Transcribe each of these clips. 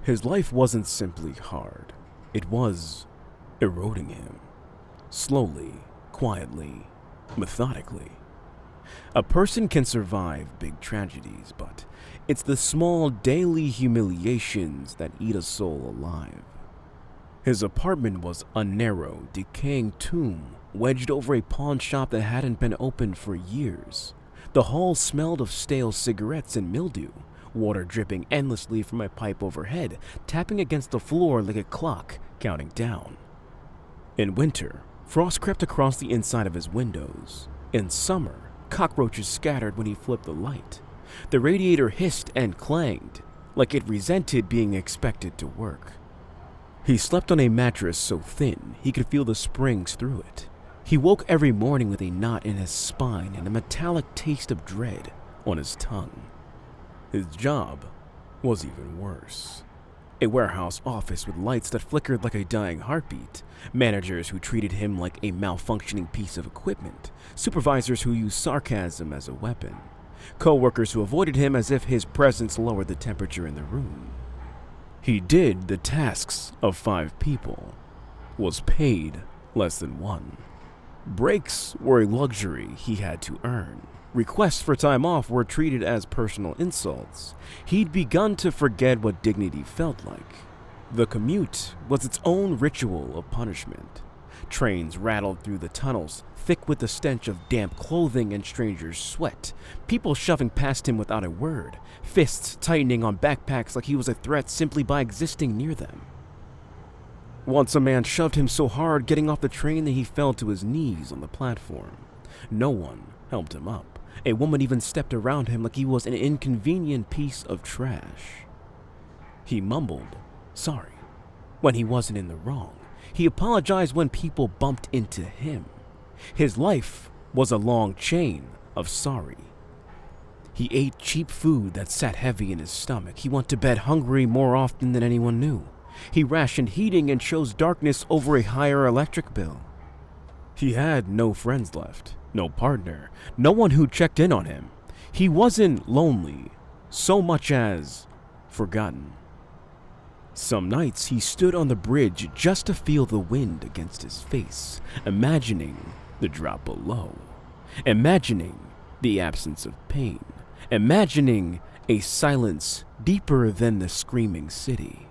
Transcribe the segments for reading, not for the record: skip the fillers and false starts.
His life wasn't simply hard, it was eroding him. Slowly, quietly, methodically. A person can survive big tragedies, but it's the small daily humiliations that eat a soul alive. His apartment was a narrow, decaying tomb wedged over a pawn shop that hadn't been opened for years. The hall smelled of stale cigarettes and mildew, water dripping endlessly from a pipe overhead, tapping against the floor like a clock counting down. In winter, frost crept across the inside of his windows. In summer, cockroaches scattered when he flipped the light. The radiator hissed and clanged, like it resented being expected to work. He slept on a mattress so thin he could feel the springs through it. He woke every morning with a knot in his spine and a metallic taste of dread on his tongue. His job was even worse. A warehouse office with lights that flickered like a dying heartbeat, managers who treated him like a malfunctioning piece of equipment, supervisors who used sarcasm as a weapon, co-workers who avoided him as if his presence lowered the temperature in the room. He did the tasks of 5 people, was paid less than 1. Breaks were a luxury he had to earn. Requests for time off were treated as personal insults. He'd begun to forget what dignity felt like. The commute was its own ritual of punishment. Trains rattled through the tunnels, thick with the stench of damp clothing and strangers' sweat, people shoving past him without a word, fists tightening on backpacks like he was a threat simply by existing near them. Once a man shoved him so hard getting off the train that he fell to his knees on the platform. No one helped him up. A woman even stepped around him like he was an inconvenient piece of trash. He mumbled, sorry, when he wasn't in the wrong. He apologized when people bumped into him. His life was a long chain of sorry. He ate cheap food that sat heavy in his stomach. He went to bed hungry more often than anyone knew. He rationed heating and chose darkness over a higher electric bill. He had no friends left, no partner, no one who checked in on him. He wasn't lonely, so much as forgotten. Some nights he stood on the bridge just to feel the wind against his face, imagining the drop below, imagining the absence of pain, imagining a silence deeper than the screaming city.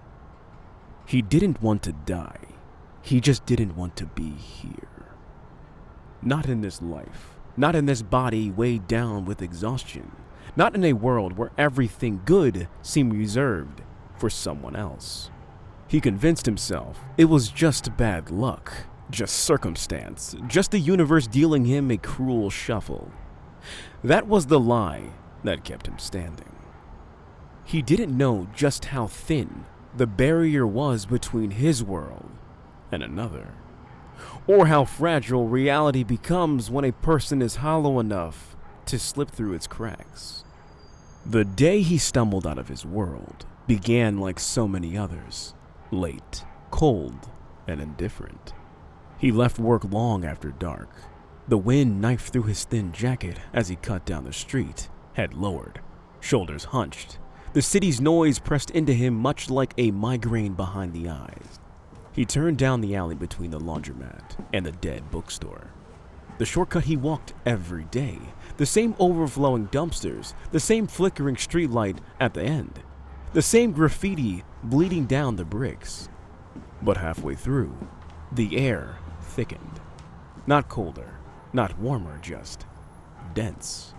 He didn't want to die. He just didn't want to be here. Not in this life. Not in this body weighed down with exhaustion. Not in a world where everything good seemed reserved for someone else. He convinced himself it was just bad luck, just circumstance, just the universe dealing him a cruel shuffle. That was the lie that kept him standing. He didn't know just how thin the barrier was between his world and another, or how fragile reality becomes when a person is hollow enough to slip through its cracks. The day he stumbled out of his world began like so many others, late, cold, and indifferent. He left work long after dark. The wind knifed through his thin jacket as he cut down the street, head lowered, shoulders hunched. The city's noise pressed into him much like a migraine behind the eyes. He turned down the alley between the laundromat and the dead bookstore. The shortcut he walked every day, the same overflowing dumpsters, the same flickering streetlight at the end, the same graffiti bleeding down the bricks. But halfway through, the air thickened. Not colder, not warmer, just dense.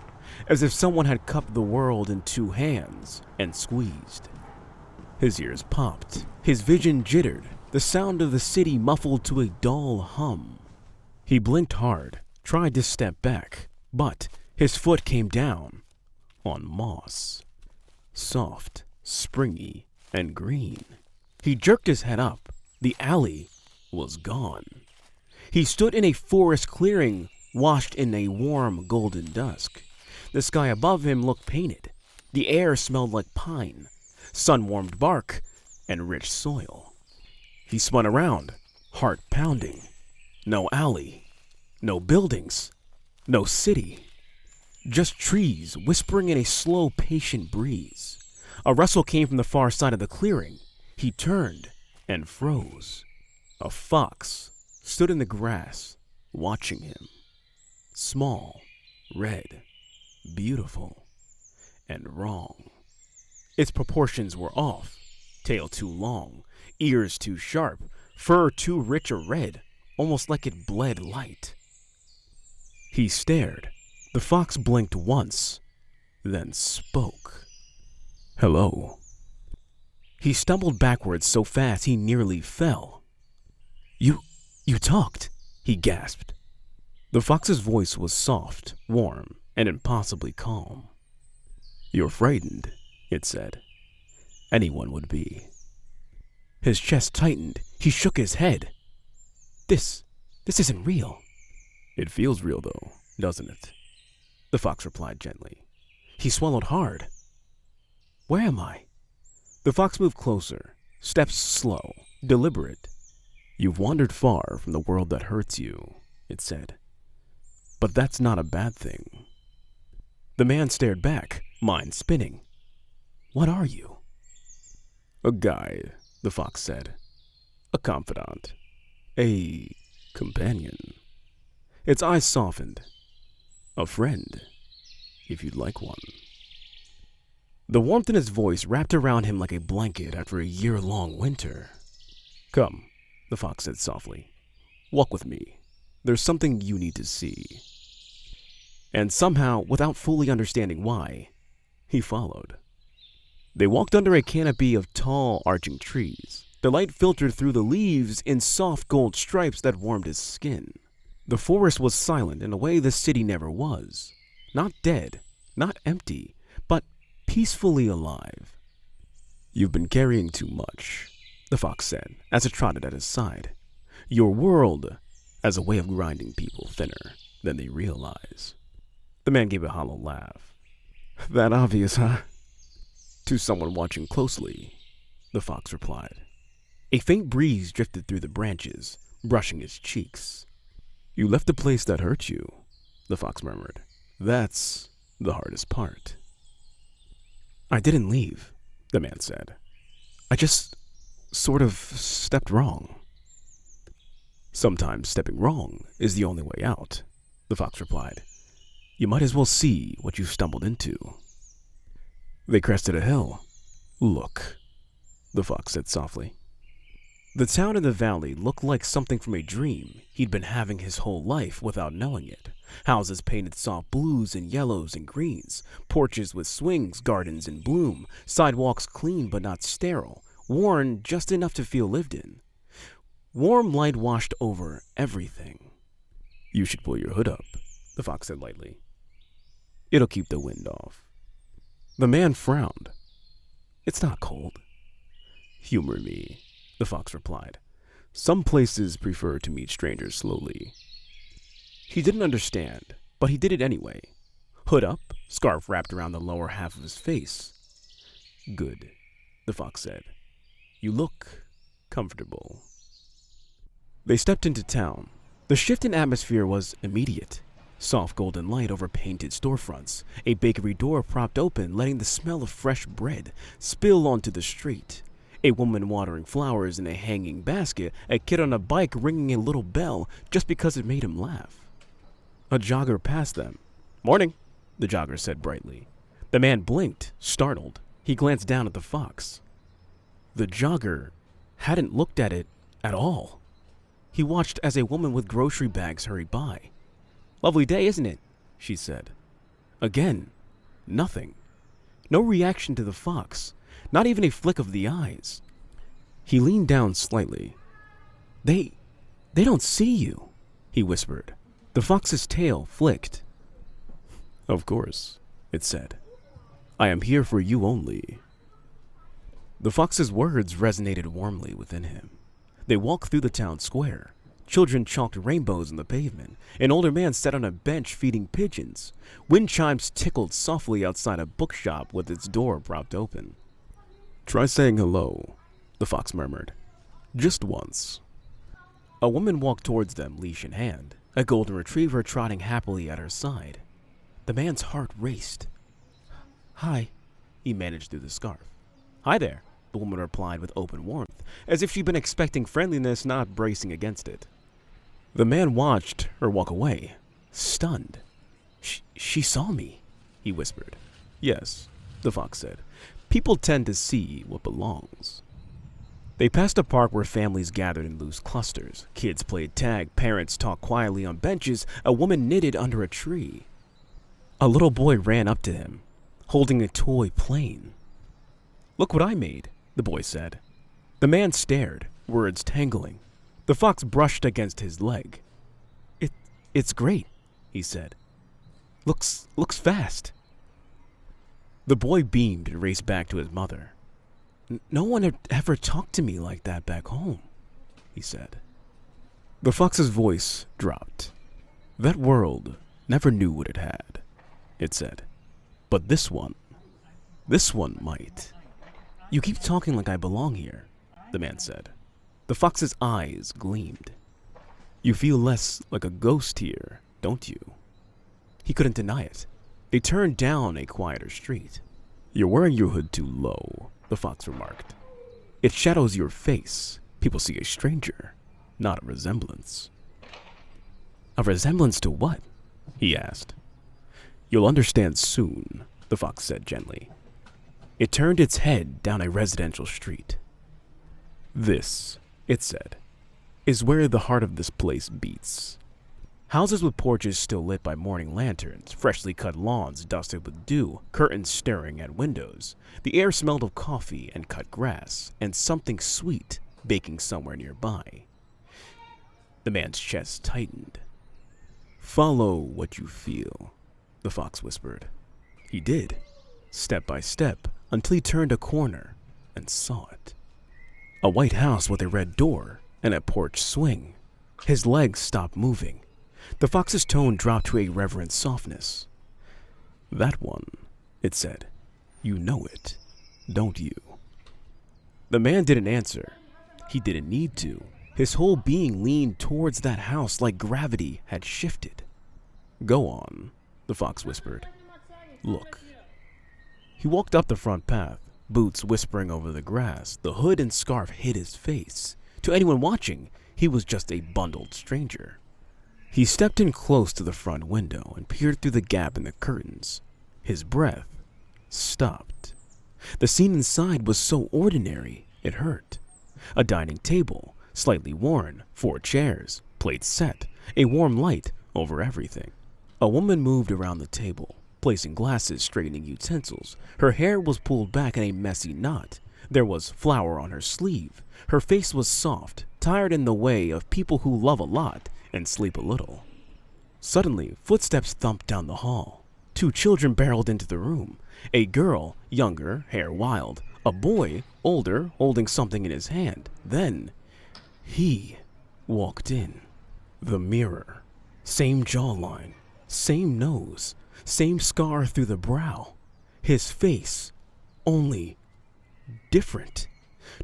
As if someone had cupped the world in 2 hands and squeezed. His ears popped, his vision jittered, the sound of the city muffled to a dull hum. He blinked hard, tried to step back, but his foot came down on moss. Soft, springy, and green. He jerked his head up. The alley was gone. He stood in a forest clearing, washed in a warm golden dusk. The sky above him looked painted. The air smelled like pine, sun-warmed bark, and rich soil. He spun around, heart pounding. No alley, no buildings, no city. Just trees whispering in a slow, patient breeze. A rustle came from the far side of the clearing. He turned and froze. A fox stood in the grass, watching him. Small, red, beautiful, and wrong. Its proportions were off. Tail too long, ears too sharp, fur too rich a red, almost like it bled light. He stared. The fox blinked once, then spoke. "Hello." He stumbled backwards so fast he nearly fell. You talked," he gasped. The fox's voice was soft, warm, and impossibly calm. "You're frightened," it said. "Anyone would be." His chest tightened. He shook his head. This isn't real." "It feels real though, doesn't it?" the fox replied gently. He swallowed hard. "Where am I?" The fox moved closer, steps slow, deliberate. "You've wandered far from the world that hurts you," it said. "But that's not a bad thing." The man stared back, mind spinning. "What are you?" "A guide," the fox said. "A confidant. A companion." Its eyes softened. "A friend, if you'd like one." The warmth in his voice wrapped around him like a blanket after a year-long winter. "Come," the fox said softly. "Walk with me. There's something you need to see." And somehow, without fully understanding why, he followed. They walked under a canopy of tall, arching trees. The light filtered through the leaves in soft gold stripes that warmed his skin. The forest was silent in a way the city never was. Not dead, not empty, but peacefully alive. "You've been carrying too much," the fox said, as it trotted at his side. "Your world has a way of grinding people thinner than they realize." The man gave a hollow laugh. "That obvious, huh?" "To someone watching closely," the fox replied. A faint breeze drifted through the branches, brushing his cheeks. "You left a place that hurt you," the fox murmured. "That's the hardest part." "I didn't leave," the man said. "I just sort of stepped wrong." "Sometimes stepping wrong is the only way out," the fox replied. "You might as well see what you stumbled into." They crested a hill. "Look," the fox said softly. The town in the valley looked like something from a dream he'd been having his whole life without knowing it. Houses painted soft blues and yellows and greens, porches with swings, gardens in bloom, sidewalks clean but not sterile, worn just enough to feel lived in. Warm light washed over everything. "You should pull your hood up," the fox said lightly. "It'll keep the wind off." The man frowned. "It's not cold." "Humor me," the fox replied. "Some places prefer to meet strangers slowly." He didn't understand, but he did it anyway. Hood up, scarf wrapped around the lower half of his face. "Good," the fox said. "You look comfortable." They stepped into town. The shift in atmosphere was immediate. Soft golden light over painted storefronts, a bakery door propped open, letting the smell of fresh bread spill onto the street. A woman watering flowers in a hanging basket, a kid on a bike ringing a little bell just because it made him laugh. A jogger passed them. "Morning," the jogger said brightly. The man blinked, startled. He glanced down at the fox. The jogger hadn't looked at it at all. He watched as a woman with grocery bags hurried by. "Lovely day, isn't it?" she said. Again, nothing. No reaction to the fox, not even a flick of the eyes. He leaned down slightly. They don't see you," he whispered. The fox's tail flicked. "Of course," it said. "I am here for you only." The fox's words resonated warmly within him. They walked through the town square. Children chalked rainbows on the pavement. An older man sat on a bench feeding pigeons. Wind chimes tickled softly outside a bookshop with its door propped open. "Try saying hello," the fox murmured. "Just once." A woman walked towards them, leash in hand, a golden retriever trotting happily at her side. The man's heart raced. "Hi," he managed through the scarf. "Hi there," the woman replied with open warmth, as if she'd been expecting friendliness, not bracing against it. The man watched her walk away, stunned. She saw me, he whispered. Yes, the fox said. People tend to see what belongs. They passed a park where families gathered in loose clusters. Kids played tag, parents talked quietly on benches, a woman knitted under a tree. A little boy ran up to him, holding a toy plane. Look what I made, the boy said. The man stared, words tangling. The fox brushed against his leg. It's great, he said. Looks fast. The boy beamed and raced back to his mother. No one had ever talked to me like that back home, he said. The fox's voice dropped. That world never knew what it had, it said. But this one might. You keep talking like I belong here, the man said. The fox's eyes gleamed. You feel less like a ghost here, don't you? He couldn't deny it. They turned down a quieter street. You're wearing your hood too low, the fox remarked. It shadows your face. People see a stranger, not a resemblance. A resemblance to what? He asked. You'll understand soon, the fox said gently. It turned its head down a residential street. This, it said, is where the heart of this place beats. Houses with porches still lit by morning lanterns, freshly cut lawns dusted with dew, curtains staring at windows. The air smelled of coffee and cut grass, and something sweet baking somewhere nearby. The man's chest tightened. Follow what you feel, the fox whispered. He did, step by step, until he turned a corner and saw it. A white house with a red door and a porch swing. His legs stopped moving. The fox's tone dropped to a reverent softness. That one, it said. You know it, don't you? The man didn't answer. He didn't need to. His whole being leaned towards that house like gravity had shifted. Go on, the fox whispered. Look. He walked up the front path, boots whispering over the grass. The hood and scarf hid his face. To anyone watching, he was just a bundled stranger. He stepped in close to the front window and peered through the gap in the curtains. His breath stopped. The scene inside was so ordinary, it hurt. A dining table, slightly worn, 4 chairs, plates set, a warm light over everything. A woman moved around the table, placing glasses, straightening utensils. Her hair was pulled back in a messy knot. There was flour on her sleeve. Her face was soft, tired in the way of people who love a lot and sleep a little. Suddenly, footsteps thumped down the hall. 2 children barreled into the room. A girl, younger, hair wild. A boy, older, holding something in his hand. Then, he walked in. The mirror. Same jawline, same nose, same scar through the brow. His face, only different.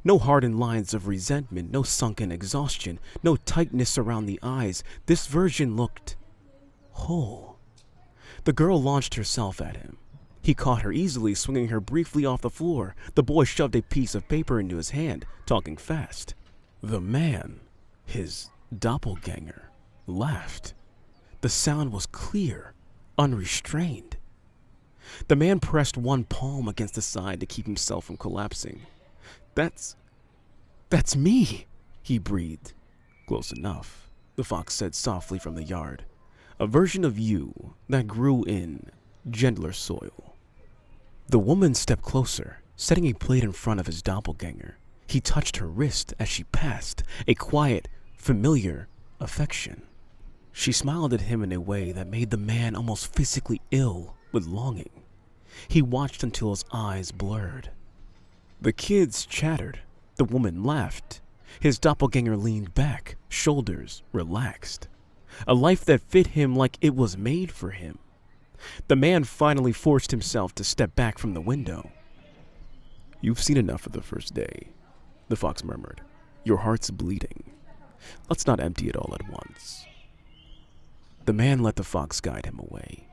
No hardened lines of resentment, no sunken exhaustion, no tightness around the eyes. This version looked whole. The girl launched herself at him. He caught her easily, swinging her briefly off the floor. The boy shoved a piece of paper into his hand, talking fast. The man, his doppelganger, laughed. The sound was clear, unrestrained. The man pressed one palm against the side to keep himself from collapsing. That's me, he breathed. Close enough, the fox said softly from the yard. A version of you that grew in gentler soil. The woman stepped closer, setting a plate in front of his doppelganger. He touched her wrist as she passed, a quiet, familiar affection. She smiled at him in a way that made the man almost physically ill with longing. He watched until his eyes blurred. The kids chattered. The woman laughed. His doppelganger leaned back, shoulders relaxed. A life that fit him like it was made for him. The man finally forced himself to step back from the window. You've seen enough for the first day, the fox murmured. Your heart's bleeding. Let's not empty it all at once. The man let the fox guide him away,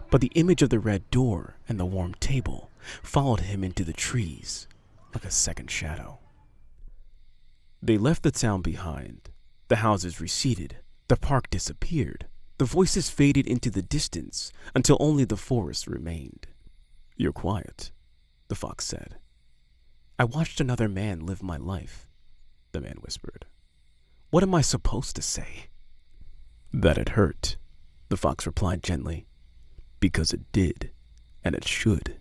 but the image of the red door and the warm table followed him into the trees, like a second shadow. They left the town behind. The houses receded, the park disappeared, the voices faded into the distance until only the forest remained. "You're quiet," the fox said. "I watched another man live my life," the man whispered. "What am I supposed to say?" "That it hurt," the fox replied gently. "Because it did, and it should."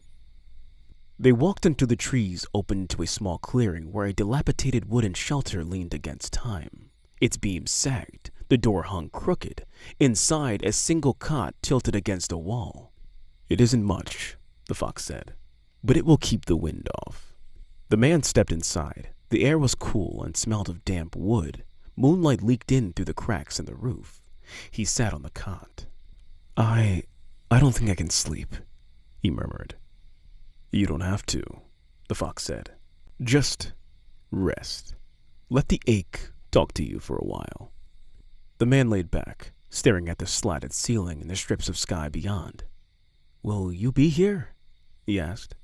They walked into the trees open to a small clearing where a dilapidated wooden shelter leaned against time. Its beams sagged, the door hung crooked. Inside, a single cot tilted against a wall. "It isn't much," the fox said, "but it will keep the wind off." The man stepped inside. The air was cool and smelled of damp wood. Moonlight leaked in through the cracks in the roof. He sat on the cot. I don't think I can sleep," he murmured. "You don't have to," the fox said. "Just rest. Let the ache talk to you for a while." The man laid back, staring at the slatted ceiling and the strips of sky beyond. "Will you be here?" he asked.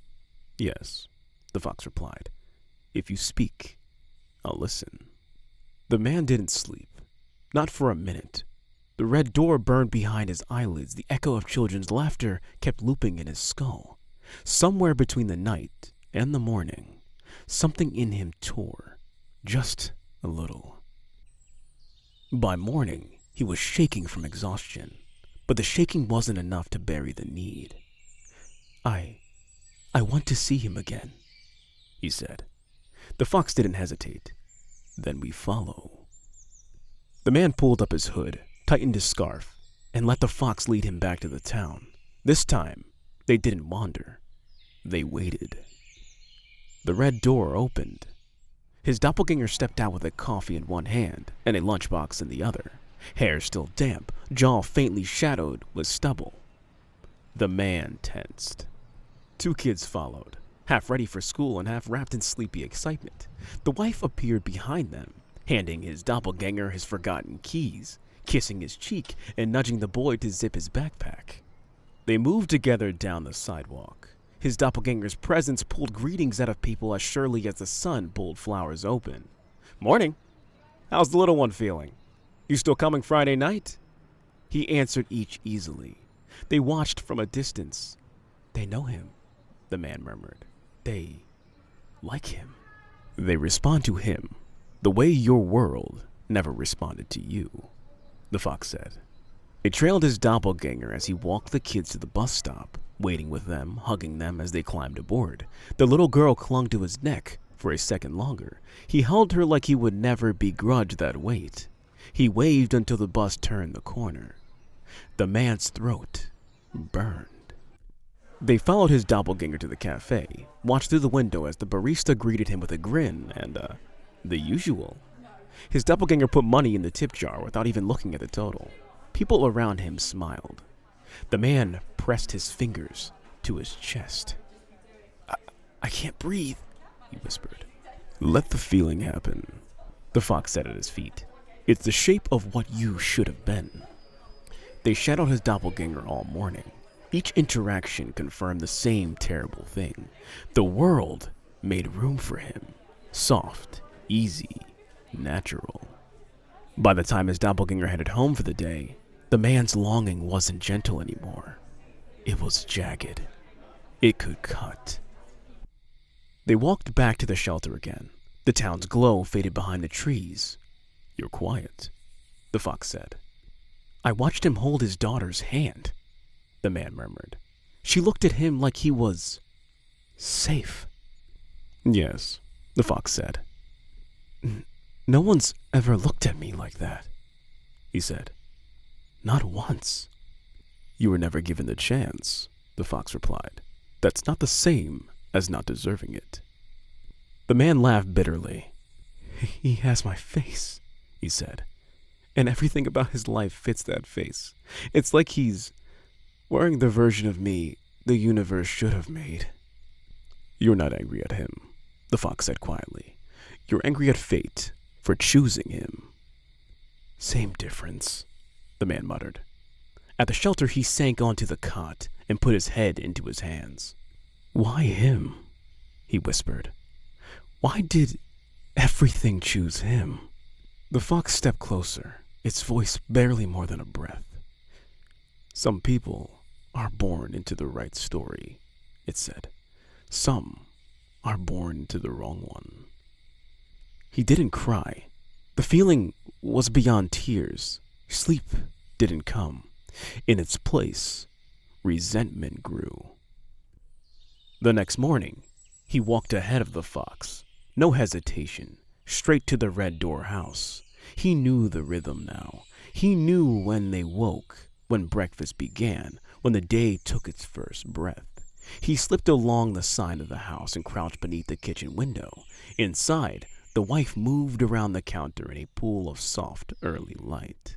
"Yes," the fox replied. "If you speak, I'll listen." The man didn't sleep. Not for a minute. The red door burned behind his eyelids. The echo of children's laughter kept looping in his skull. Somewhere between the night and the morning, something in him tore, just a little. By morning, he was shaking from exhaustion, but the shaking wasn't enough to bury the need. I want to see him again," he said. The fox didn't hesitate. "Then we follow." The man pulled up his hood, tightened his scarf, and let the fox lead him back to the town. This time, they didn't wander. They waited. The red door opened. His doppelganger stepped out with a coffee in one hand and a lunchbox in the other, hair still damp, jaw faintly shadowed with stubble. The man tensed. Two kids followed, half ready for school and half wrapped in sleepy excitement. The wife appeared behind them, handing his doppelganger his forgotten keys, kissing his cheek and nudging the boy to zip his backpack. They moved together down the sidewalk. His doppelganger's presence pulled greetings out of people as surely as the sun pulled flowers open. "Morning. How's the little one feeling? You still coming Friday night?" He answered each easily. They watched from a distance. "They know him," the man murmured. "They like him. They respond to him the way your world never responded to you," the fox said. He trailed his doppelganger as he walked the kids to the bus stop, waiting with them, hugging them as they climbed aboard. The little girl clung to his neck for a second longer. He held her like he would never begrudge that wait. He waved until the bus turned the corner. The man's throat burned. They followed his doppelganger to the cafe, watched through the window as the barista greeted him with a grin and, the usual. His doppelganger put money in the tip jar without even looking at the total. People around him smiled. The man pressed his fingers to his chest. I can't breathe," he whispered. "Let the feeling happen," the fox said at his feet. "It's the shape of what you should have been." They shadowed his doppelganger all morning. Each interaction confirmed the same terrible thing. The world made room for him. Soft, easy, natural. By the time his doppelganger headed home for the day, the man's longing wasn't gentle anymore. It was jagged. It could cut. They walked back to the shelter again. The town's glow faded behind the trees. "You're quiet," the fox said. "I watched him hold his daughter's hand," the man murmured. "She looked at him like he was safe." "Yes," the fox said. No one's ever looked at me like that," he said. "Not once." "You were never given the chance," the fox replied. "That's not the same as not deserving it." The man laughed bitterly. "He has my face," he said, "and everything about his life fits that face. It's like he's wearing the version of me the universe should have made." "You're not angry at him," the fox said quietly. "You're angry at fate for choosing him." "Same difference," the man muttered. At the shelter, he sank onto the cot and put his head into his hands. "Why him?" he whispered. Why did everything choose him? The fox stepped closer, its voice barely more than a breath. Some people are born into the right story, it said. Some are born into the wrong one. He didn't cry. The feeling was beyond tears. Sleep didn't come. In its place, resentment grew. The next morning, he walked ahead of the fox. No hesitation, straight to the red door house. He knew the rhythm now. He knew when they woke, when breakfast began, when the day took its first breath. He slipped along the side of the house and crouched beneath the kitchen window. Inside, the wife moved around the counter in a pool of soft, early light.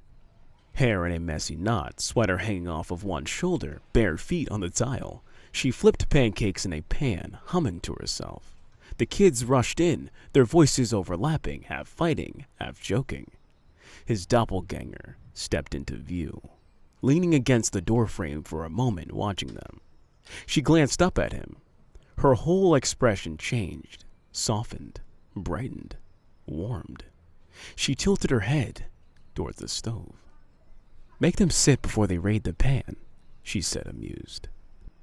Hair in a messy knot, sweater hanging off of one shoulder, bare feet on the tile. She flipped pancakes in a pan, humming to herself. The kids rushed in, their voices overlapping, half fighting, half joking. His doppelgänger stepped into view, leaning against the doorframe for a moment, watching them. She glanced up at him. Her whole expression changed, softened, brightened, warmed. She tilted her head towards the stove. "Make them sit before they raid the pan," she said, amused.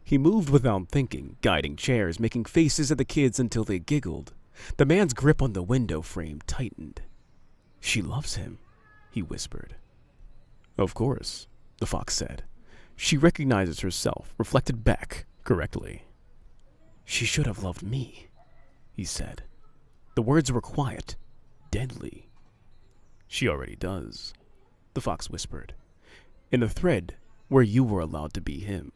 He moved without thinking, guiding chairs, making faces at the kids until they giggled. The man's grip on the window frame tightened. "She loves him," he whispered. "Of course," the fox said. She recognizes herself, reflected back correctly. "She should have loved me," he said. The words were quiet, deadly. "She already does," the fox whispered. "In the thread where you were allowed to be him."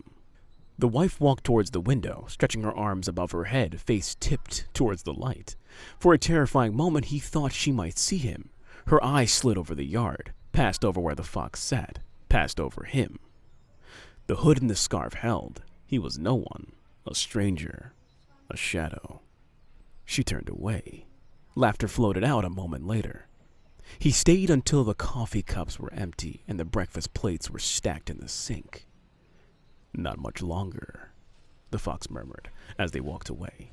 The wife walked towards the window, stretching her arms above her head, face tipped towards the light. For a terrifying moment, he thought she might see him. Her eyes slid over the yard, passed over where the fox sat, passed over him. The hood and the scarf held. He was no one, a stranger, a shadow. She turned away. Laughter floated out a moment later. He stayed until the coffee cups were empty and the breakfast plates were stacked in the sink. "Not much longer," the fox murmured as they walked away.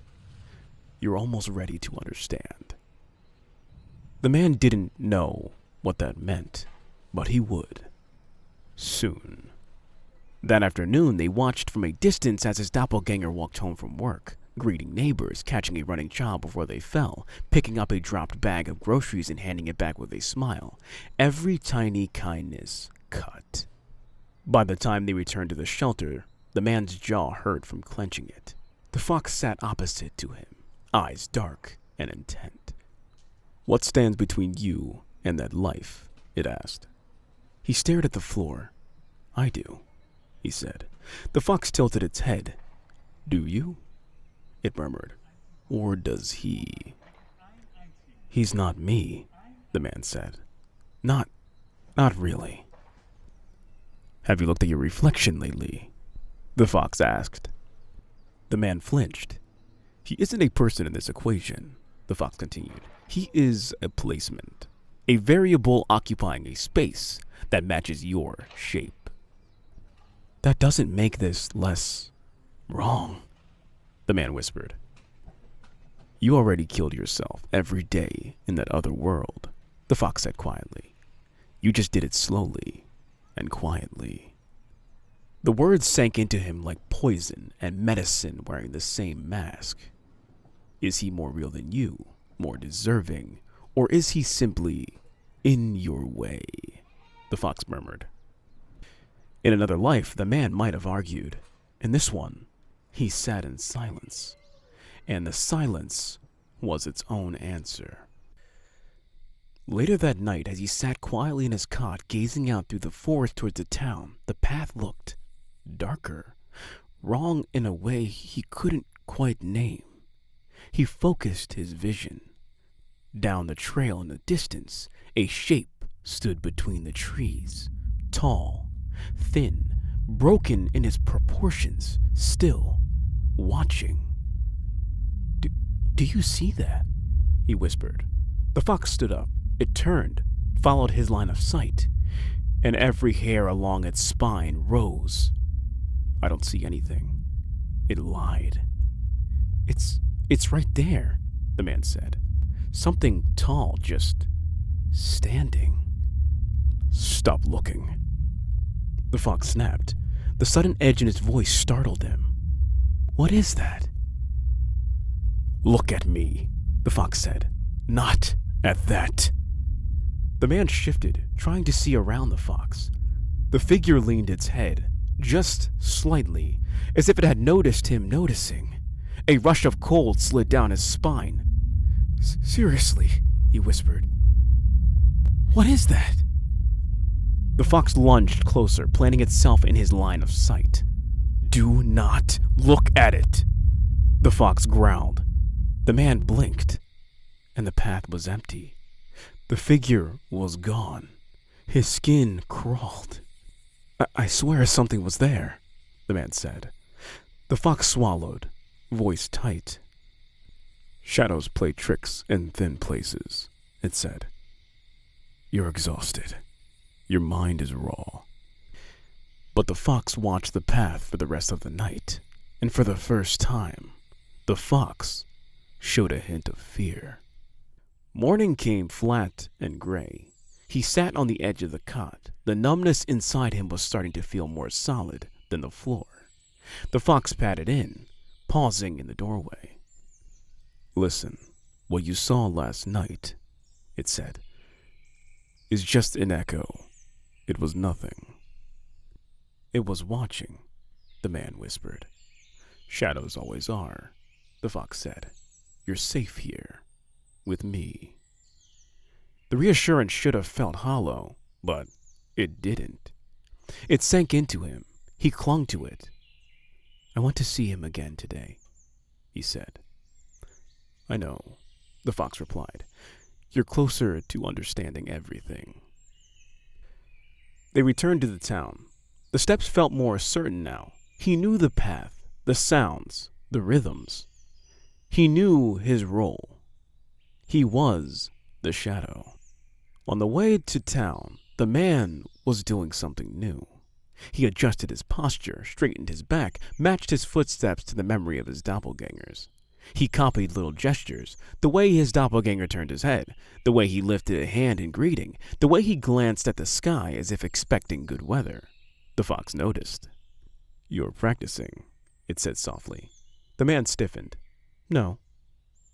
"You're almost ready to understand." The man didn't know what that meant, but he would. Soon. That afternoon, they watched from a distance as his doppelganger walked home from work, greeting neighbors, catching a running child before they fell, picking up a dropped bag of groceries and handing it back with a smile. Every tiny kindness cut. By the time they returned to the shelter, the man's jaw hurt from clenching it. The fox sat opposite to him, eyes dark and intent. "What stands between you and that life?" it asked. He stared at the floor. "I do," he said. The fox tilted its head. "Do you?" it murmured. "Or does he?" "He's not me," the man said. Not really." "Have you looked at your reflection lately?" the fox asked. The man flinched. "He isn't a person in this equation," the fox continued. "He is a placement, a variable occupying a space that matches your shape." "That doesn't make this less wrong," the man whispered. "You already killed yourself every day in that other world," the fox said quietly. "You just did it slowly and quietly." The words sank into him like poison and medicine wearing the same mask. Is he more real than you, more deserving, or is he simply in your way? The fox murmured. In another life, the man might have argued. In this one, he sat in silence, and the silence was its own answer. Later that night, as he sat quietly in his cot, gazing out through the forest towards the town, the path looked darker, wrong in a way he couldn't quite name. He focused his vision. Down the trail in the distance, a shape stood between the trees, tall, thin, broken in its proportions, still watching. Do you see that?" he whispered. The fox stood up. It turned, followed his line of sight, and every hair along its spine rose. "I don't see anything." It lied. It's right there," the man said. Something tall just standing. Stop looking. The fox snapped. The sudden edge in his voice startled him. What is that? Look at me, the fox said. Not at that. The man shifted, trying to see around the fox. The figure leaned its head, just slightly, as if it had noticed him noticing. A rush of cold slid down his spine. Seriously, he whispered. What is that? The fox lunged closer, planting itself in his line of sight. Do not look at it, the fox growled. The man blinked, and the path was empty. The figure was gone. His skin crawled. I swear something was there, the man said. The fox swallowed, voice tight. Shadows play tricks in thin places, it said. You're exhausted. Your mind is raw. But the fox watched the path for the rest of the night, and for the first time, the fox showed a hint of fear. Morning came flat and gray. He sat on the edge of the cot. The numbness inside him was starting to feel more solid than the floor. The fox padded in, pausing in the doorway. Listen, what you saw last night, it said, is just an echo. It was nothing. It was watching, the man whispered. Shadows always are, the fox said. You're safe here, with me. The reassurance should have felt hollow, but it didn't. It sank into him. He clung to it. I want to see him again today, he said. I know, the fox replied. You're closer to understanding everything. They returned to the town. The steps felt more certain now. He knew the path, the sounds, the rhythms. He knew his role. He was the shadow. On the way to town, the man was doing something new. He adjusted his posture, straightened his back, matched his footsteps to the memory of his doppelgangers. He copied little gestures, the way his doppelganger turned his head, the way he lifted a hand in greeting, the way he glanced at the sky as if expecting good weather. The fox noticed. You're practicing, it said softly. The man stiffened. No,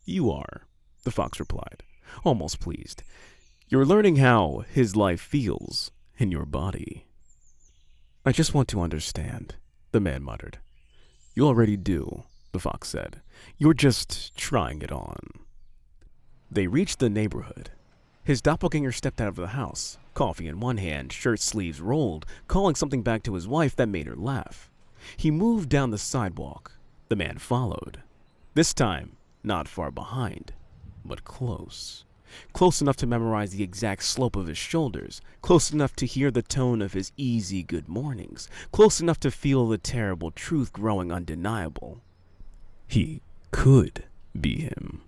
you are, the fox replied, almost pleased. You're learning how his life feels in your body. I just want to understand, the man muttered. You already do, the fox said. You're just trying it on. They reached the neighborhood. His doppelganger stepped out of the house, coffee in one hand, shirt sleeves rolled, calling something back to his wife that made her laugh. He moved down the sidewalk. The man followed. This time, not far behind, but close. Close enough to memorize the exact slope of his shoulders, close enough to hear the tone of his easy good mornings, close enough to feel the terrible truth growing undeniable. He could be him.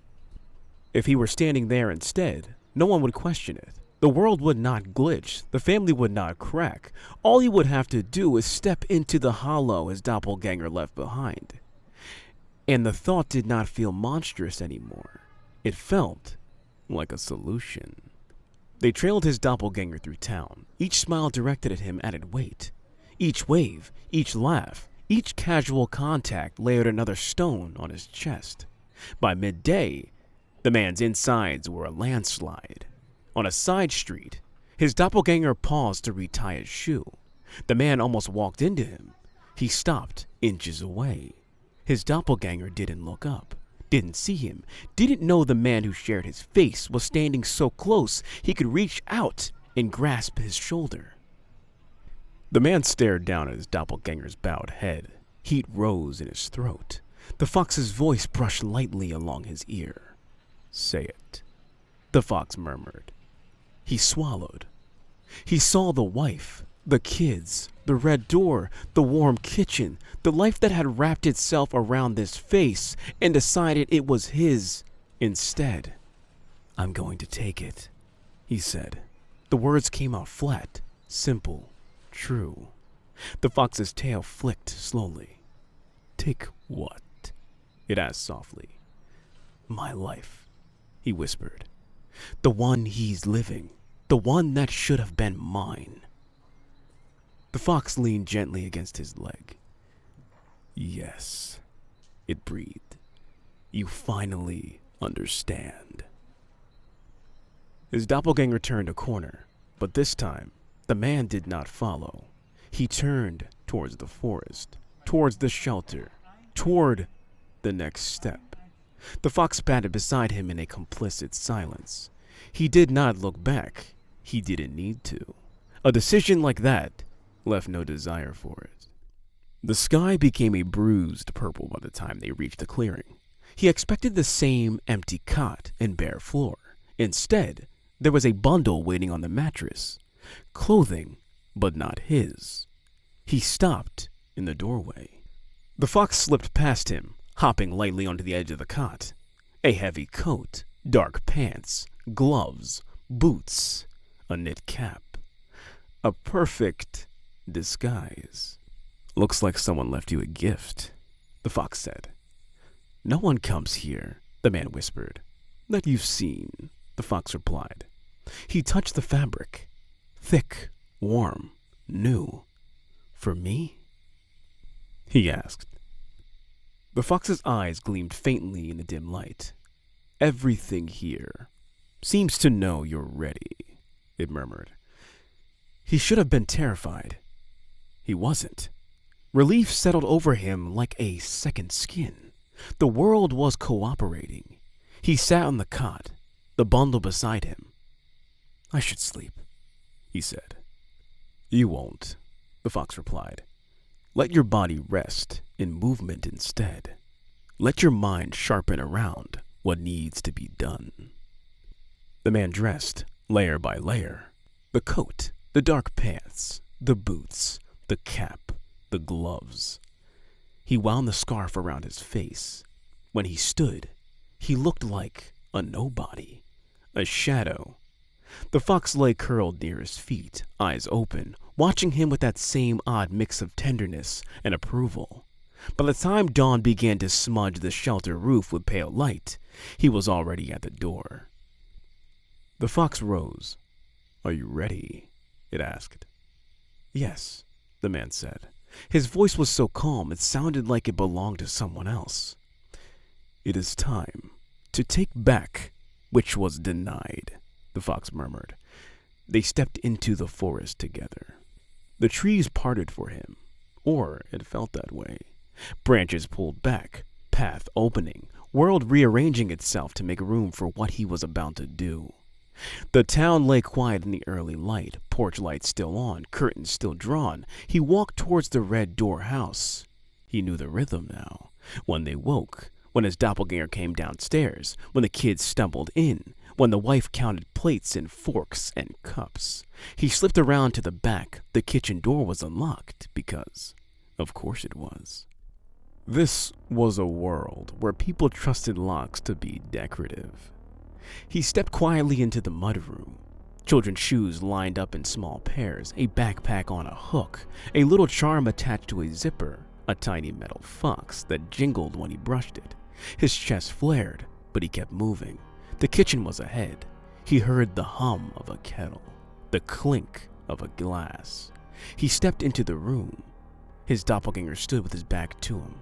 If he were standing there instead, no one would question it. The world would not glitch. The family would not crack. All he would have to do is step into the hollow his doppelganger left behind. And the thought did not feel monstrous anymore. It felt like a solution. They trailed his doppelganger through town. Each smile directed at him added weight. Each wave, each laugh, each casual contact layered another stone on his chest. By midday, the man's insides were a landslide. On a side street, his doppelganger paused to retie his shoe. The man almost walked into him. He stopped inches away. His doppelganger didn't look up, didn't see him, didn't know the man who shared his face was standing so close he could reach out and grasp his shoulder. The man stared down at his doppelganger's bowed head. Heat rose in his throat. The fox's voice brushed lightly along his ear. Say it, the fox murmured. He swallowed. He saw the wife, the kids, the red door, the warm kitchen, the life that had wrapped itself around this face and decided it was his instead. I'm going to take it, he said. The words came out flat, simple, true. The fox's tail flicked slowly. Take what? It asked softly. My life, he whispered. "The one he's living. The one that should have been mine." The fox leaned gently against his leg. "Yes," it breathed. "You finally understand." His doppelganger turned a corner, but this time, the man did not follow. He turned towards the forest, towards the shelter, toward the next step. The fox padded beside him in a complicit silence. He did not look back. He didn't need to. A decision like that left no desire for it. The sky became a bruised purple by the time they reached the clearing. He expected the same empty cot and bare floor. Instead, there was a bundle waiting on the mattress. Clothing, but not his. He stopped in the doorway. The fox slipped past him, hopping lightly onto the edge of the cot. A heavy coat, dark pants, gloves, boots, a knit cap. A perfect disguise. "Looks like someone left you a gift," the fox said. "No one comes here," the man whispered. "That you've seen," the fox replied. He touched the fabric. Thick, warm, new. "For me?" he asked. The fox's eyes gleamed faintly in the dim light. "Everything here seems to know you're ready," it murmured. He should have been terrified. He wasn't. Relief settled over him like a second skin. The world was cooperating. He sat on the cot, the bundle beside him. "I should sleep," he said. "You won't," the fox replied. "Let your body rest in movement instead. Let your mind sharpen around what needs to be done." The man dressed, layer by layer. The coat, the dark pants, the boots, the cap, the gloves. He wound the scarf around his face. When he stood, he looked like a nobody, a shadow. The fox lay curled near his feet, eyes open, watching him with that same odd mix of tenderness and approval. By the time dawn began to smudge the shelter roof with pale light, he was already at the door. The fox rose. "Are you ready?" it asked. "Yes," the man said. His voice was so calm it sounded like it belonged to someone else. "It is time to take back which was denied," the fox murmured. They stepped into the forest together. The trees parted for him, or it felt that way. Branches pulled back, path opening, world rearranging itself to make room for what he was about to do. The town lay quiet in the early light, porch lights still on, curtains still drawn. He walked towards the red door house. He knew the rhythm now. When they woke, when his doppelganger came downstairs, when the kids stumbled in, when the wife counted plates and forks and cups. He slipped around to the back. The kitchen door was unlocked because, of course it was. This was a world where people trusted locks to be decorative. He stepped quietly into the mudroom. Children's shoes lined up in small pairs, a backpack on a hook, a little charm attached to a zipper, a tiny metal fox that jingled when he brushed it. His chest flared, but he kept moving. The kitchen was ahead. He heard the hum of a kettle, the clink of a glass. He stepped into the room. His doppelganger stood with his back to him,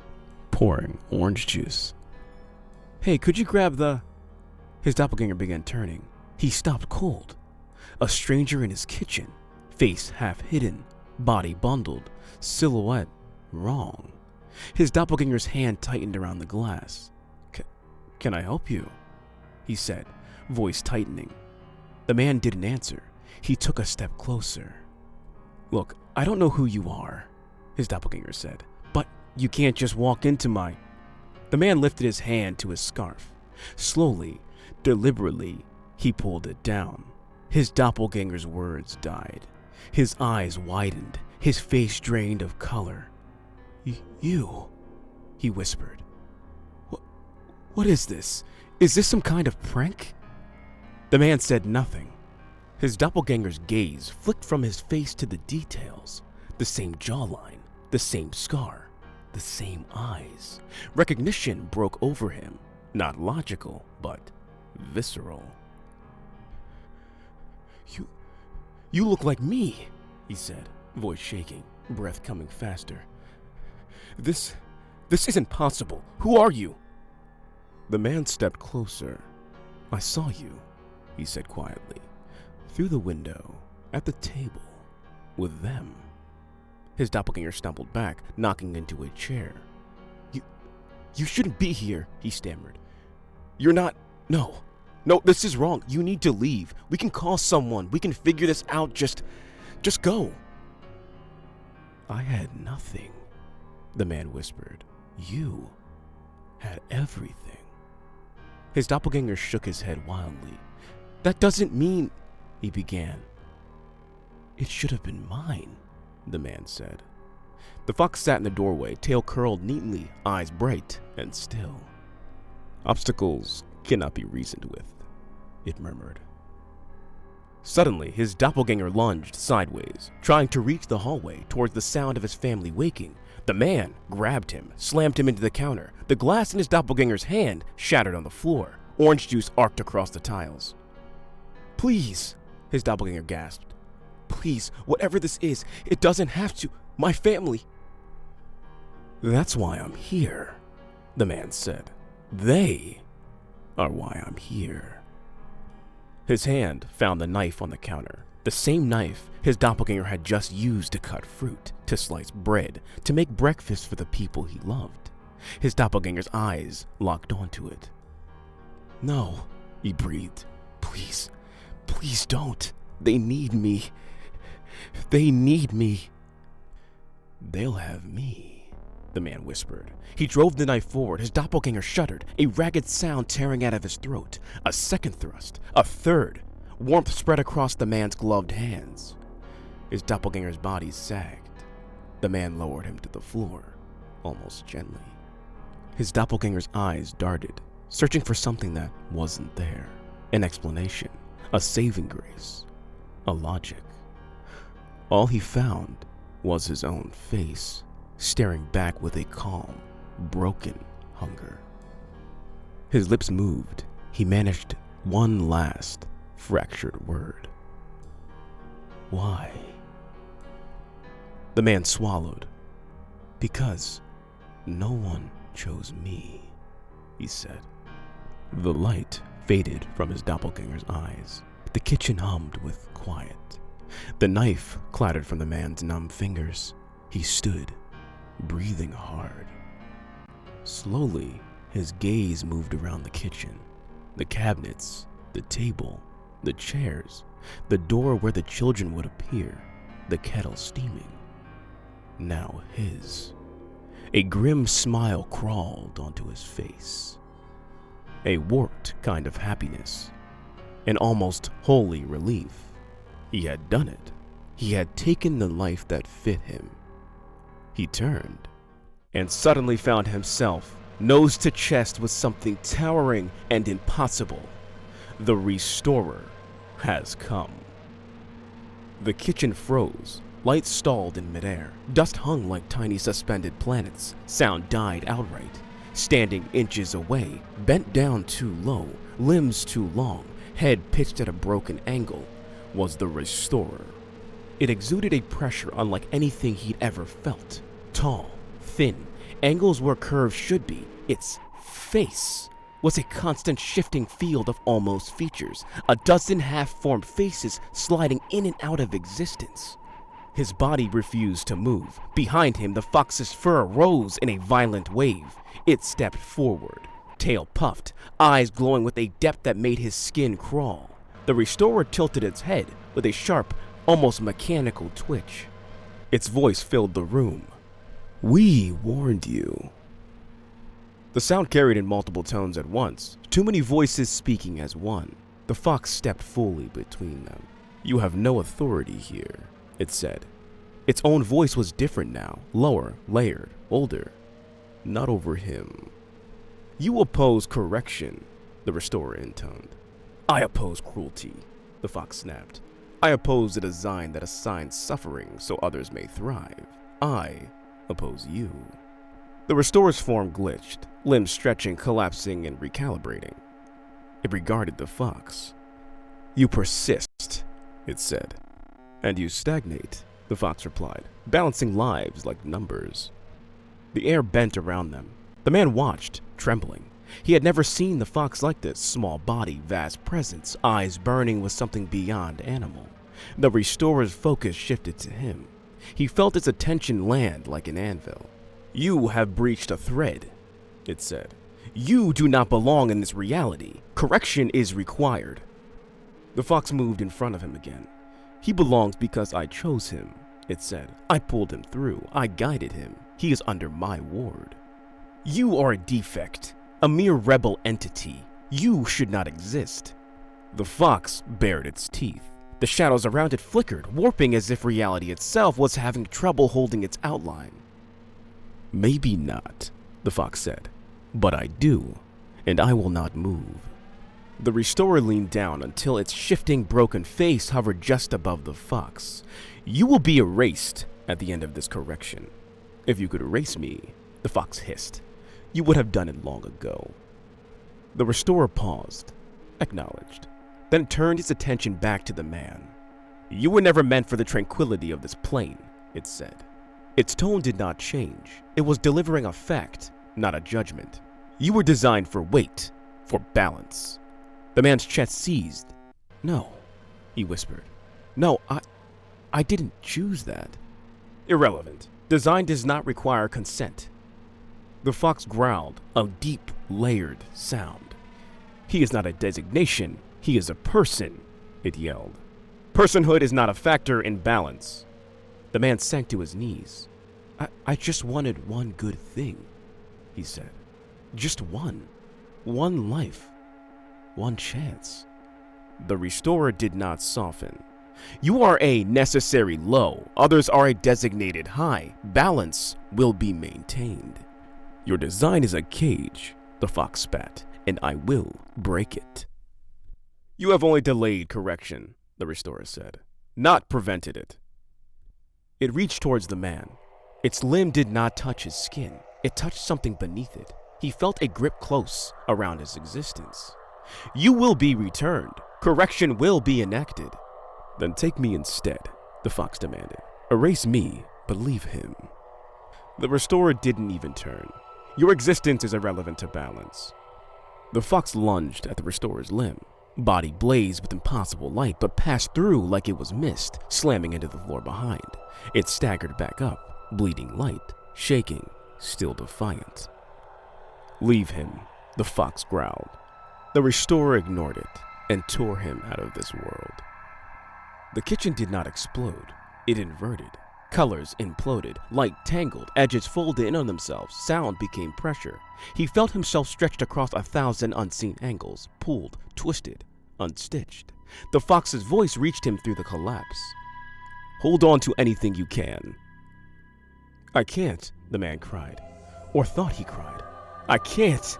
pouring orange juice. "Hey, could you grab the..." His doppelganger began turning. He stopped cold. A stranger in his kitchen, face half hidden, body bundled, silhouette wrong. His doppelganger's hand tightened around the glass. Can I help you?" he said, voice tightening. The man didn't answer. He took a step closer. "Look, I don't know who you are," his doppelganger said, "but you can't just walk into my..." The man lifted his hand to his scarf. Slowly, deliberately, he pulled it down. His doppelganger's words died. His eyes widened, his face drained of color. You, he whispered. What is this? Is this some kind of prank?" The man said nothing. His doppelganger's gaze flicked from his face to the details. The same jawline, the same scar, the same eyes. Recognition broke over him. Not logical, but visceral. You look like me, he said, voice shaking, breath coming faster. This isn't possible. Who are you? The man stepped closer. I saw you, he said quietly, through the window, at the table, with them. His doppelganger stumbled back, knocking into a chair. You shouldn't be here, he stammered. You're not... No, this is wrong. You need to leave. We can call someone. We can figure this out. Just go. I had nothing, the man whispered. You had everything. His doppelganger shook his head wildly. That doesn't mean... he began. It should have been mine, the man said. The fox sat in the doorway, tail curled neatly, eyes bright and still. Obstacles cannot be reasoned with, it murmured. Suddenly, his doppelganger lunged sideways, trying to reach the hallway towards the sound of his family waking. The man grabbed him, slammed him into the counter. The glass in his doppelganger's hand shattered on the floor. Orange juice arced across the tiles. Please, his doppelganger gasped. Please, whatever this is, it doesn't have to. My family. That's why I'm here, the man said. They are why I'm here. His hand found the knife on the counter, the same knife his doppelganger had just used to cut fruit, to slice bread, to make breakfast for the people he loved. His doppelganger's eyes locked onto it. No, he breathed. Please don't. They need me. They need me. They'll have me, the man whispered. He drove the knife forward. His doppelganger shuddered, a ragged sound tearing out of his throat. A second thrust, a third. Warmth spread across the man's gloved hands. His doppelganger's body sagged. The man lowered him to the floor, almost gently. His doppelganger's eyes darted, searching for something that wasn't there. An explanation, a saving grace, a logic. All he found was his own face, staring back with a calm, broken hunger. His lips moved. He managed one last fractured word. Why? The man swallowed. Because no one chose me, he said. The light faded from his doppelganger's eyes. The kitchen hummed with quiet. The knife clattered from the man's numb fingers. He stood, breathing hard. Slowly, his gaze moved around the kitchen. The cabinets, the table, the chairs, the door where the children would appear, the kettle steaming. Now his. A grim smile crawled onto his face. A warped kind of happiness. An almost holy relief. He had done it. He had taken the life that fit him. He turned, and suddenly found himself nose to chest with something towering and impossible. The Restorer has come. The kitchen froze. Light stalled in midair. Dust hung like tiny suspended planets. Sound died outright. Standing inches away, bent down too low, limbs too long, head pitched at a broken angle, was the Restorer. It exuded a pressure unlike anything he'd ever felt. Tall, thin, angles where curves should be. Its face was a constant shifting field of almost features, a dozen half-formed faces sliding in and out of existence. His body refused to move. Behind him, the fox's fur rose in a violent wave. It stepped forward, tail puffed, eyes glowing with a depth that made his skin crawl. The Restorer tilted its head with a sharp, almost mechanical twitch. Its voice filled the room. We warned you. The sound carried in multiple tones at once, too many voices speaking as one. The fox stepped fully between them. You have no authority here, it said. Its own voice was different now, lower, layered, older. Not over him. You oppose correction, the Restorer intoned. I oppose cruelty, the fox snapped. I oppose a design that assigns suffering so others may thrive. I oppose you. The Restorer's form glitched, limbs stretching, collapsing, and recalibrating. It regarded the fox. "You persist," it said. "And you stagnate," the fox replied, balancing lives like numbers. The air bent around them. The man watched, trembling. He had never seen the fox like this, small body, vast presence, eyes burning with something beyond animal. The restorer's focus shifted to him. He felt its attention land like an anvil. "You have breached a thread," it said. "You do not belong in this reality. Correction is required." The fox moved in front of him again. "He belongs because I chose him," it said. "I pulled him through. I guided him. He is under my ward." "You are a defect, a mere rebel entity. You should not exist." The fox bared its teeth. The shadows around it flickered, warping as if reality itself was having trouble holding its outline. "Maybe not," the fox said, "but I do, and I will not move." The restorer leaned down until its shifting, broken face hovered just above the fox. "You will be erased at the end of this correction. If you could erase me," the fox hissed, "you would have done it long ago." The restorer paused, acknowledged, then turned its attention back to the man. "You were never meant for the tranquility of this plane," it said. Its tone did not change. It was delivering a fact, not a judgment. "You were designed for weight, for balance." The man's chest seized. "No," he whispered. "No, I didn't choose that." "Irrelevant. Design does not require consent." The fox growled, a deep, layered sound. "He is not a designation. He is a person," it yelled. "Personhood is not a factor in balance." The man sank to his knees. I just wanted one good thing," he said. "Just one. One life. One chance." The restorer did not soften. "You are a necessary low. Others are a designated high. Balance will be maintained." "Your design is a cage," the fox spat, "and I will break it." "You have only delayed correction," the restorer said, "not prevented it." It reached towards the man. Its limb did not touch his skin. It touched something beneath it. He felt a grip close around his existence. "You will be returned. Correction will be enacted." "Then take me instead," the fox demanded. "Erase me, but leave him." The restorer didn't even turn. "Your existence is irrelevant to balance." The fox lunged at the restorer's limb. Body blazed with impossible light, but passed through like it was mist, slamming into the floor behind. It staggered back up, bleeding light, shaking, still defiant. "Leave him," the fox growled. The restorer ignored it and tore him out of this world. The kitchen did not explode. It inverted. Colors imploded, light tangled, edges folded in on themselves, sound became pressure. He felt himself stretched across 1,000 unseen angles, pulled, twisted, unstitched. The fox's voice reached him through the collapse. "Hold on to anything you can." "I can't," the man cried, or thought he cried. "I can't."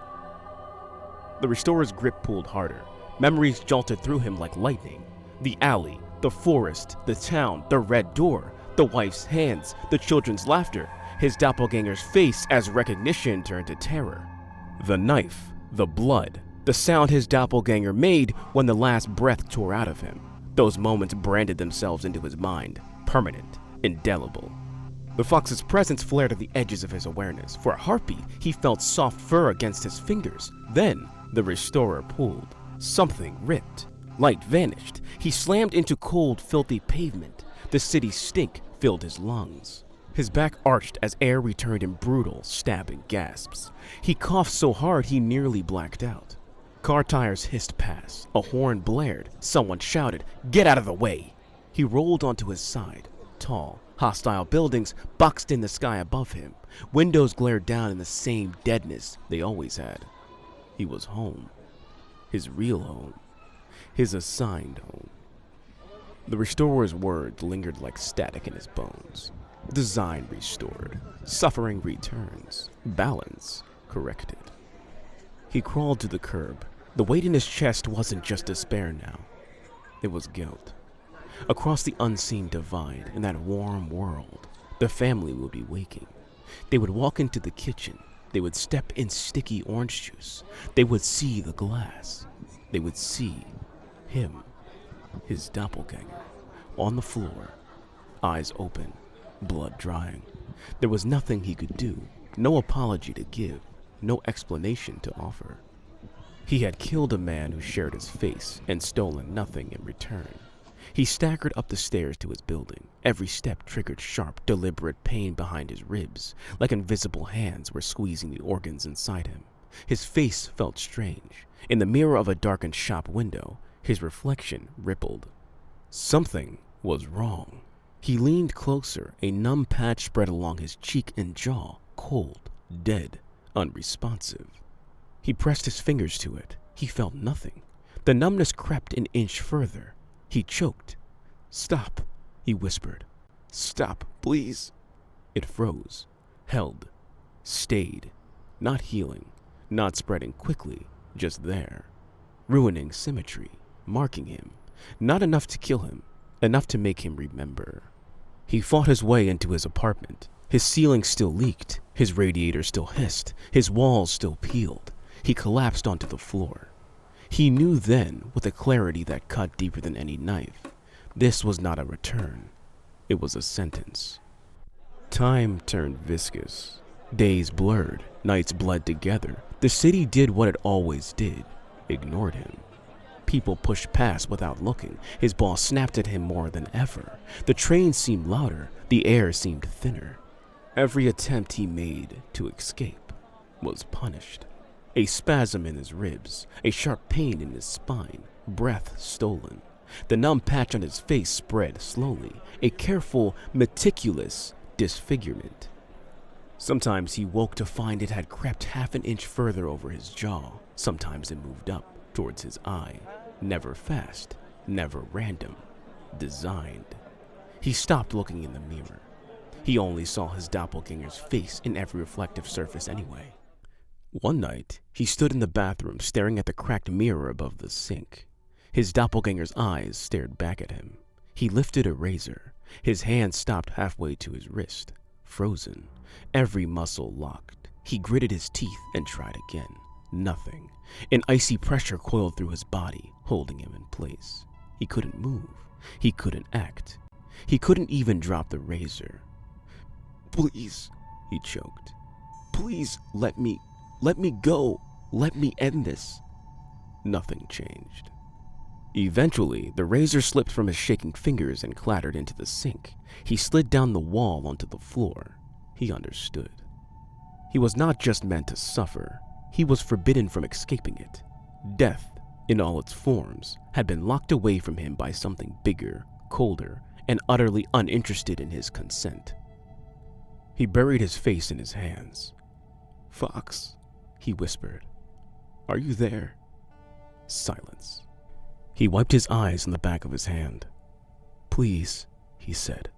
The restorer's grip pulled harder. Memories jolted through him like lightning. The alley, the forest, the town, the red door, the wife's hands, the children's laughter, his doppelganger's face as recognition turned to terror. The knife, the blood, the sound his doppelganger made when the last breath tore out of him. Those moments branded themselves into his mind, permanent, indelible. The fox's presence flared at the edges of his awareness. For a heartbeat, he felt soft fur against his fingers. Then, the restorer pulled. Something ripped. Light vanished. He slammed into cold, filthy pavement. The city's stink filled his lungs. His back arched as air returned in brutal, stabbing gasps. He coughed so hard he nearly blacked out. Car tires hissed past. A horn blared. Someone shouted, "Get out of the way!" He rolled onto his side. Tall, hostile buildings boxed in the sky above him. Windows glared down in the same deadness they always had. He was home. His real home. His assigned home. The restorer's words lingered like static in his bones. Design restored. Suffering returns. Balance corrected. He crawled to the curb. The weight in his chest wasn't just despair now. It was guilt. Across the unseen divide, in that warm world, the family would be waking. They would walk into the kitchen. They would step in sticky orange juice. They would see the glass. they would see him, his doppelganger, on the floor, eyes open, blood drying. There was nothing he could do, no apology to give, no explanation to offer. He had killed a man who shared his face and stolen nothing in return. He staggered up the stairs to his building. Every step triggered sharp, deliberate pain behind his ribs, like invisible hands were squeezing the organs inside him. His face felt strange. In the mirror of a darkened shop window, his reflection rippled. Something was wrong. He leaned closer, a numb patch spread along his cheek and jaw, cold, dead, unresponsive. He pressed his fingers to it. He felt nothing. The numbness crept an inch further. He choked. "Stop," he whispered. "Stop, please." It froze, held, stayed, not healing, not spreading quickly, just there, ruining symmetry, marking him. Not enough to kill him, enough to make him remember. He fought his way into his apartment. His ceiling still leaked, his radiator still hissed, his walls still peeled. He collapsed onto the floor. He knew then, with a clarity that cut deeper than any knife, this was not a return. It was a sentence. Time turned viscous. Days blurred, nights bled together. The city did what it always did, ignored him. People pushed past without looking. His boss snapped at him more than ever. The train seemed louder, the air seemed thinner. Every attempt he made to escape was punished. A spasm in his ribs, a sharp pain in his spine, breath stolen. The numb patch on his face spread slowly, a careful, meticulous disfigurement. Sometimes he woke to find it had crept half an inch further over his jaw. Sometimes it moved up towards his eye. Never fast, never random, designed. He stopped looking in the mirror. He only saw his doppelganger's face in every reflective surface anyway. One night, he stood in the bathroom staring at the cracked mirror above the sink. His doppelganger's eyes stared back at him. He lifted a razor. His hand stopped halfway to his wrist, frozen, every muscle locked. He gritted his teeth and tried again. Nothing. An icy pressure coiled through his body, holding him in place. He couldn't move. He couldn't act. He couldn't even drop the razor. "Please," he choked. "Please let me go. Let me end this." Nothing changed. Eventually, the razor slipped from his shaking fingers and clattered into the sink. He slid down the wall onto the floor. He understood. He was not just meant to suffer. He was forbidden from escaping it. Death, in all its forms, had been locked away from him by something bigger, colder, and utterly uninterested in his consent. He buried his face in his hands. "Fox," he whispered. "Are you there?" Silence. He wiped his eyes on the back of his hand. "Please," he said.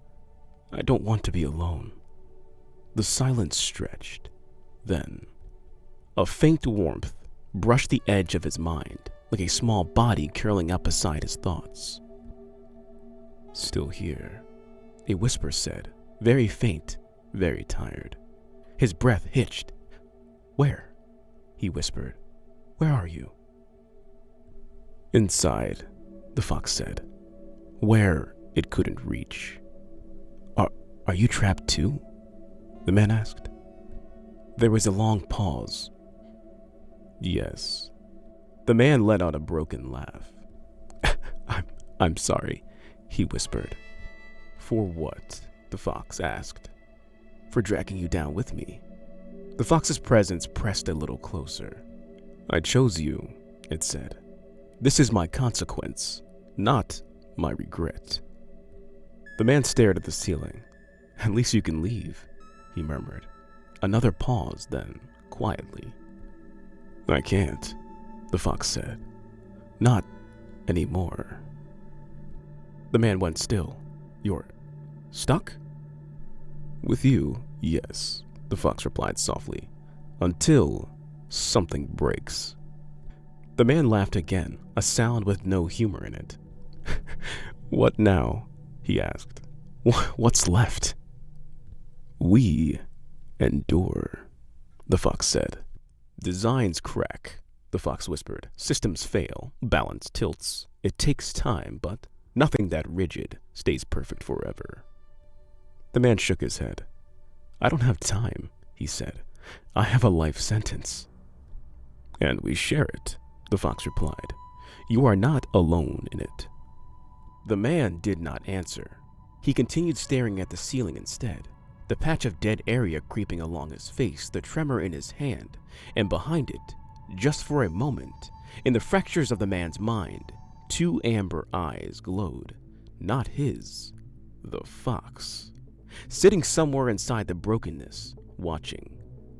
"I don't want to be alone." The silence stretched. Then, a faint warmth brushed the edge of his mind, like a small body curling up beside his thoughts. "Still here," a whisper said, very faint, very tired. His breath hitched. "Where?" he whispered. "Where are you?" "Inside," the fox said. "Where it couldn't reach." Are you trapped too?" the man asked. There was a long pause. "Yes." The man let out a broken laugh. I'm sorry," he whispered. "For what?" the fox asked. "For dragging you down with me." The fox's presence pressed a little closer. "I chose you," it said. "This is my consequence, not my regret." The man stared at the ceiling. "At least you can leave," he murmured. Another pause, then, quietly. "I can't," the fox said. "Not anymore." The man went still. "You're stuck?" "With you, yes," the fox replied softly. "Until something breaks." The man laughed again, a sound with no humor in it. "What now?" he asked. "What's left?" "We endure," the fox said. "Designs crack," the fox whispered. Systems fail, balance tilts. It takes time, but nothing that rigid stays perfect forever. The man shook his head. I don't have time, he said. I have a life sentence. And we share it, the fox replied. You are not alone in it. The man did not answer. He continued staring at the ceiling instead, the patch of dead area creeping along his face, the tremor in his hand, and behind it, just for a moment, in the fractures of the man's mind, two amber eyes glowed. Not his, the fox, sitting somewhere inside the brokenness, watching,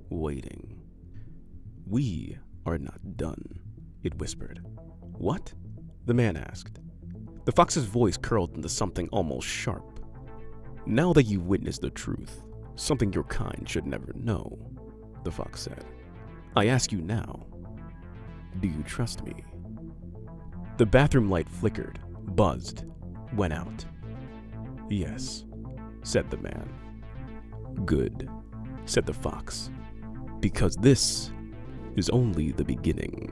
waiting. We are not done, it whispered. What? The man asked. The fox's voice curled into something almost sharp. Now that you've witnessed the truth, something your kind should never know, the fox said. I ask you now, do you trust me? The bathroom light flickered, buzzed, went out. Yes, said the man. Good, said the fox, because this is only the beginning.